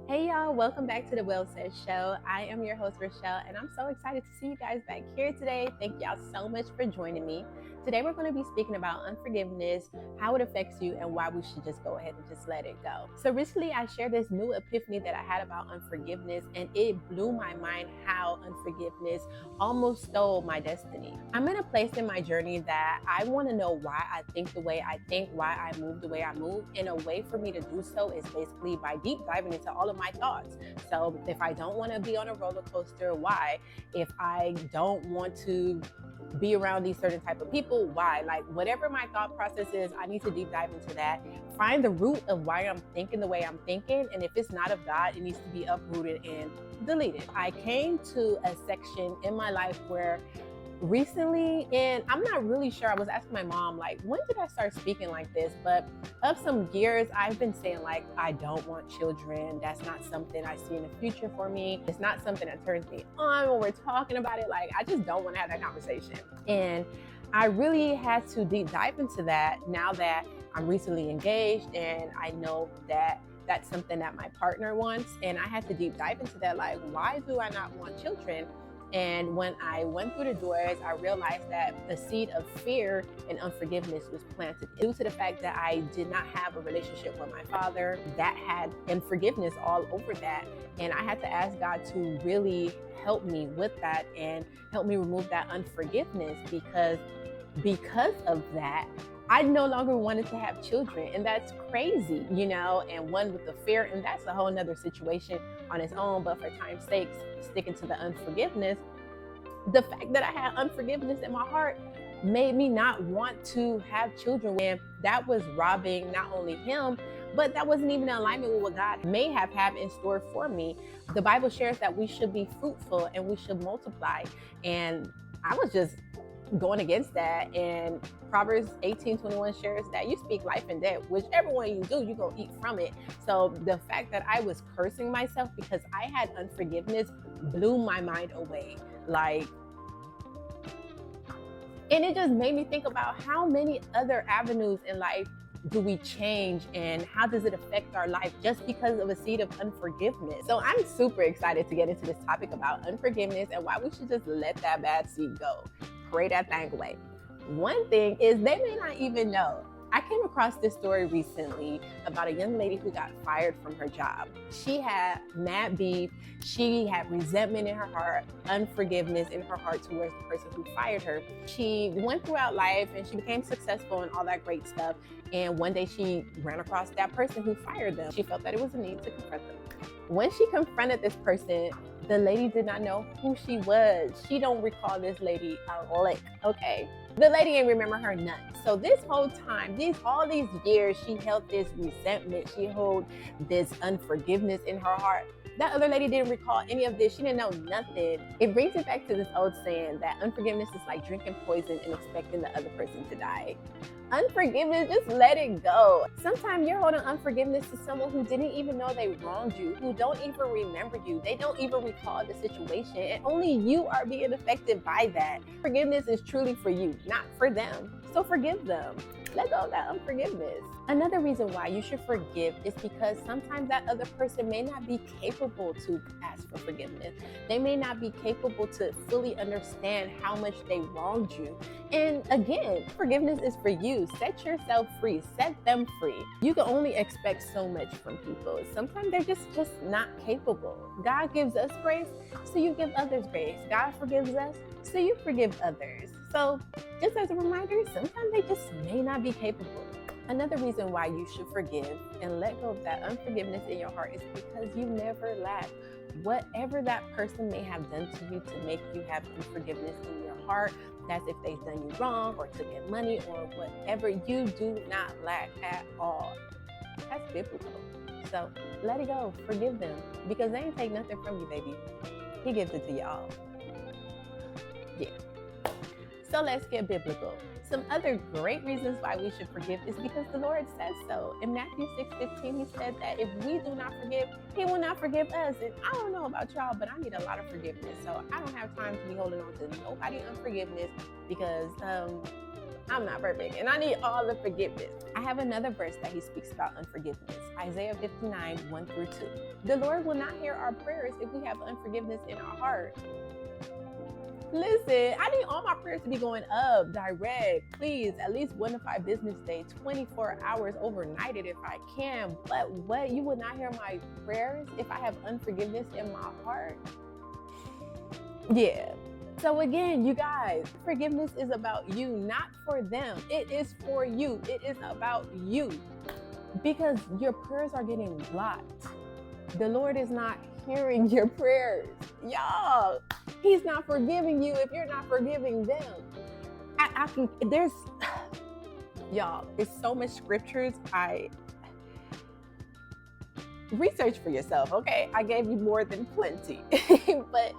Hey y'all, welcome back to the Well Said Show. I am your host, Rochelle, and I'm so excited to see you guys back here today. Thank y'all so much for joining me. Today, we're going to be speaking about unforgiveness, how it affects you, and why we should just go ahead and just let it go. So, recently, I shared this new epiphany that I had about unforgiveness, and it blew my mind how unforgiveness almost stole my destiny. I'm in a place in my journey that I want to know why I think the way I think, why I move the way I move, and a way for me to do so is basically by deep diving into all of my thoughts. So if I don't want to be on a roller coaster, why? If I don't want to be around these certain type of people, why? Like whatever my thought process is, I need to deep dive into that, find the root of why I'm thinking the way I'm thinking, and if it's not of God, it needs to be uprooted and deleted. I came to a section in my life where recently, and I'm not really sure, I was asking my mom, like, when did I start speaking like this? But of some years, I've been saying, like, I don't want children. That's not something I see in the future for me. It's not something that turns me on when we're talking about it. Like, I just don't want to have that conversation. And I really had to deep dive into that now that I'm recently engaged and I know that that's something that my partner wants. And I had to deep dive into that, like, why do I not want children? And when I went through the doors, I realized that the seed of fear and unforgiveness was planted due to the fact that I did not have a relationship with my father that had unforgiveness all over that. And I had to ask God to really help me with that and help me remove that unforgiveness because of that, I no longer wanted to have children. And that's crazy, and one with the fear, and that's a whole nother situation on its own. But for time's sake, sticking to the unforgiveness, the fact that I had unforgiveness in my heart made me not want to have children. And that was robbing not only him, but that wasn't even in alignment with what God may have had in store for me. The Bible shares that we should be fruitful and we should multiply. And I was just going against that. And Proverbs 18:21 shares that you speak life and death, whichever one you do, you're going to eat from it. So the fact that I was cursing myself because I had unforgiveness blew my mind away. And it just made me think about how many other avenues in life do we change and how does it affect our life just because of a seed of unforgiveness? So I'm super excited to get into this topic about unforgiveness and why we should just let that bad seed go. Pray that thing away. One thing is they may not even know. I came across this story recently about a young lady who got fired from her job. She had mad beef. She had resentment in her heart, unforgiveness in her heart towards the person who fired her. She went throughout life and she became successful and all that great stuff. And one day she ran across that person who fired them. She felt that it was a need to confront them. When she confronted this person, the lady did not know who she was. She don't recall this lady a lick, okay? The lady ain't remember her none. So this whole time, all these years, she held this resentment. She held this unforgiveness in her heart. That other lady didn't recall any of this. She didn't know nothing. It brings it back to this old saying that unforgiveness is like drinking poison and expecting the other person to die. Unforgiveness, just let it go. Sometimes you're holding unforgiveness to someone who didn't even know they wronged you, who don't even remember you. They don't even recall the situation, and only you are being affected by that. Forgiveness is truly for you, not for them. So forgive them. Let go of that unforgiveness. Another reason why you should forgive is because sometimes that other person may not be capable to ask for forgiveness. They may not be capable to fully understand how much they wronged you. And again, forgiveness is for you. Set yourself free. Set them free. You can only expect so much from people. Sometimes they're just not capable. God gives us grace, so you give others grace. God forgives us, so you forgive others. So just as a reminder, sometimes they just may not be capable. Another reason why you should forgive and let go of that unforgiveness in your heart is because you never lack. Whatever that person may have done to you to make you have unforgiveness in your heart, that's if they've done you wrong or took your money or whatever, you do not lack at all. That's biblical. So let it go. Forgive them because they ain't take nothing from you, baby. He gives it to y'all. Yeah. So let's get biblical. Some other great reasons why we should forgive is because the Lord says so. In Matthew 6:15, he said that if we do not forgive, he will not forgive us. And I don't know about y'all, but I need a lot of forgiveness. So I don't have time to be holding on to nobody unforgiveness because I'm not perfect, and I need all the forgiveness. I have another verse that he speaks about unforgiveness. Isaiah 59, 1 through 2. The Lord will not hear our prayers if we have unforgiveness in our heart. Listen, I need all my prayers to be going up, direct. Please, at least 1 to 5 business days, 24 hours overnight it if I can. But what? You will not hear my prayers if I have unforgiveness in my heart? Yeah. So again, you guys, forgiveness is about you, not for them. It is for you. It is about you. Because your prayers are getting blocked. The Lord is not hearing your prayers. Y'all, he's not forgiving you if you're not forgiving them. Y'all, there's so much scriptures. Research for yourself, okay? I gave you more than plenty, but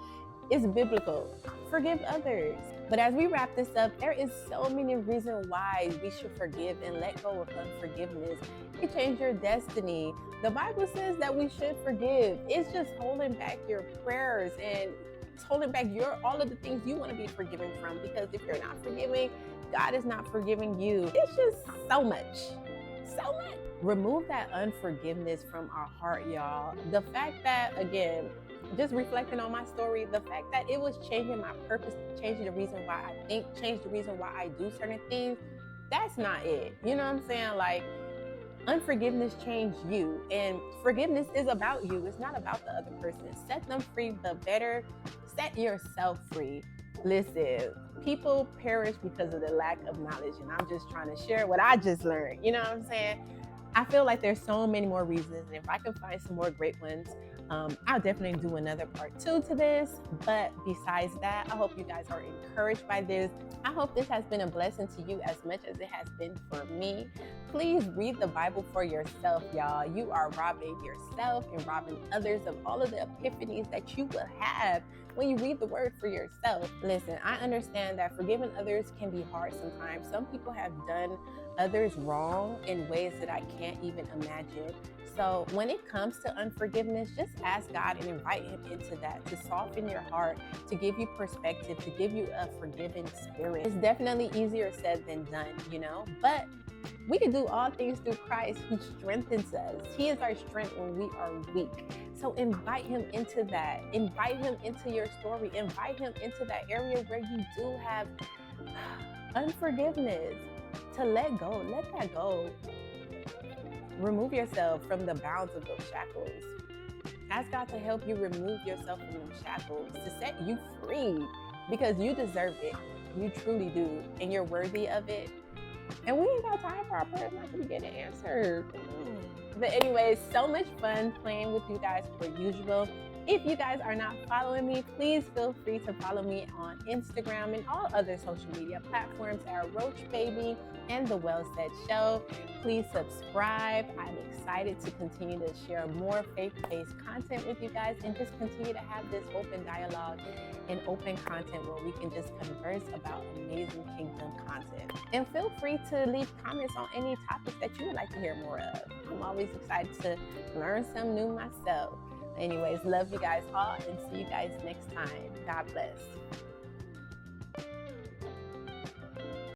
it's biblical. Forgive others. But as we wrap this up, there is so many reasons why we should forgive and let go of unforgiveness. It can change your destiny. The Bible says that we should forgive. It's just holding back your prayers and it's holding back all of the things you want to be forgiven from. Because if you're not forgiving, God is not forgiving you. It's just so much. So much. Remove that unforgiveness from our heart, y'all. The fact that, again, just reflecting on my story, the fact that it was changing my purpose, changing the reason why I think, changed the reason why I do certain things, that's not it. You know what I'm saying? Like, unforgiveness changed you, and forgiveness is about you. It's not about the other person. Set them free, the better. Set yourself free. Listen, people perish because of the lack of knowledge, and I'm just trying to share what I just learned. You know what I'm saying? I feel like there's so many more reasons, and if I can find some more great ones, I'll definitely do another part 2 to this. But besides that, I hope you guys are encouraged by this. I hope this has been a blessing to you as much as it has been for me. Please read the Bible for yourself, y'all. You are robbing yourself and robbing others of all of the epiphanies that you will have when you read the word for yourself. Listen, I understand that forgiving others can be hard sometimes. Some people have done others wrong in ways that I can't even imagine. So when it comes to unforgiveness, just ask God and invite him into that, to soften your heart, to give you perspective, to give you a forgiving spirit. It's definitely easier said than done, you know, but we can do all things through Christ who strengthens us. He is our strength when we are weak. So invite him into that. Invite him into your story. Invite him into that area where you do have unforgiveness. To let go, let that go. Remove yourself from the bounds of those shackles. Ask God to help you remove yourself from those shackles, to set you free, because you deserve it. You truly do, and you're worthy of it. And we ain't got time for our prayers not to be getting answered. But anyways, so much fun playing with you guys per usual. If you guys are not following me, please feel free to follow me on Instagram and all other social media platforms at Roach Baby and The Well Said Show. Please subscribe. I'm excited to continue to share more faith-based content with you guys and just continue to have this open dialogue and open content where we can just converse about amazing kingdom content. And feel free to leave comments on any topics that you would like to hear more of. I'm always excited to learn something new myself. Anyways, love you guys all and see you guys next time. God bless.